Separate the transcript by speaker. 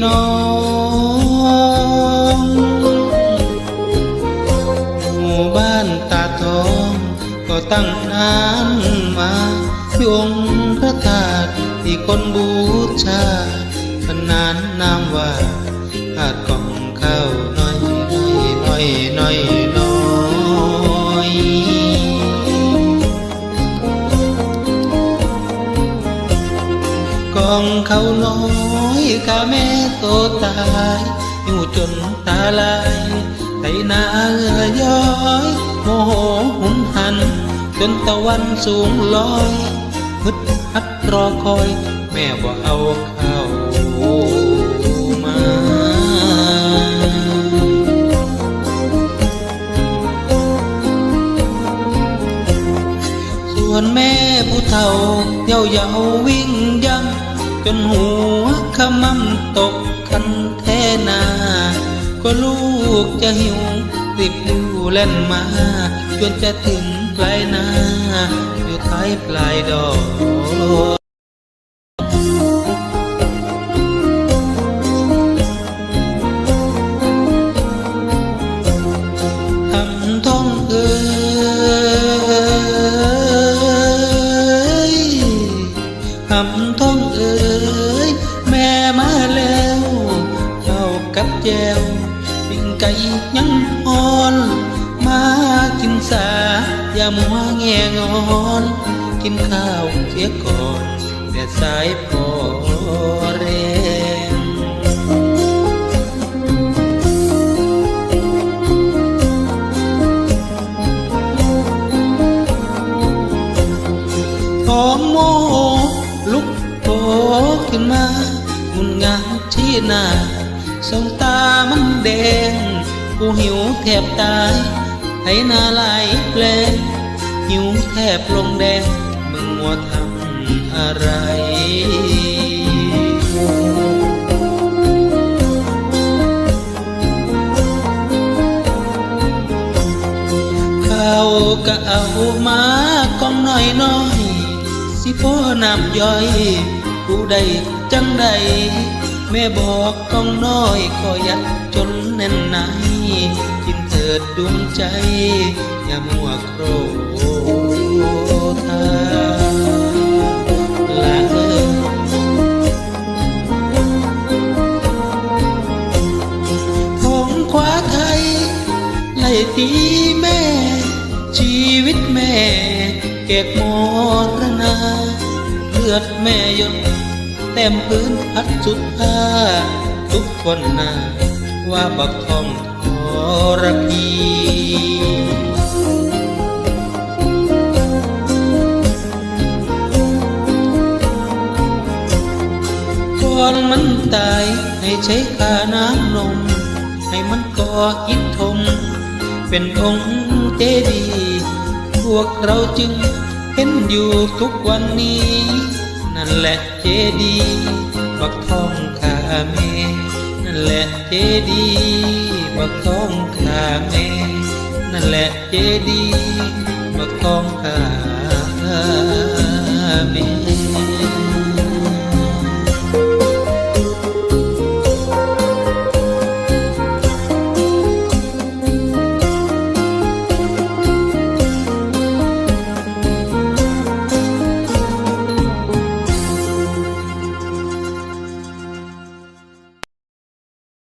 Speaker 1: น้องหมู่บ้านตาทองก็ตั้งนานมาที่องค์พระธาตุที่คนบูชาขนานนามว่าธาตุกองข้าวน้อยน้อยน้อยน้อยกองเขาน้อยข้าแม่โตตายอยู่จนตาลายไถนาย้อยโมโหหุนหันจนตะวันสูงลอยฮึดฮัดรอคอยแม่บ่เอาข้าวมาส่วนแม่ผู้เฒ่าเย้าเย้าวิ่งยันจนหัวขมำตกคันแท่นาก็ลูกจะหิวรีบดูเล่นมาจนจะถึงปลายนาอยู่ท้ายปลายดอกทำท้องเอ๋ยทำท้องเอ๋ยแม่มาแล้วเข้ากับแจวปิ้งไก่ยังอ่อนมากินสาอย่ามัวแงงอนกินข้าวเสียก่อนแดดสายพอแรงพอโมลุกโผขึ้นมามุนงานที่หน้าสองตามันแดงกูหิวแทบตายไถนาลายแปลงหิวแทบลงแดงมึงมัวทำอะไรข้าวก็เอามากองน้อยน้อยสิพ่อน้ำย่อยผู้ใดจังใดแม่บอกกองน้อยก็ยัดจนแน่นในกินเถิดดวงใจอย่ามัวโครธาละท้องขวาไทยไล่ตีแม่ชีวิตแม่แกกมรณาเลือดแม่หยดเต็มพื้นพัดสุดผ้าทุกคนน่าว่าบักทองทรพีก่อนมันตายให้ใช้ค่าน้ำนมให้มันก่ออิฐทมเป็นองค์เจดีย์พวกเราจึงเห็นอยู่ทุกวันนี้นั่นแหละเจดีย์บักทองข้าแม่นั่นแหละเจดีย์บักทองข้าแม่นั่นแหละเจดีย์บักทอง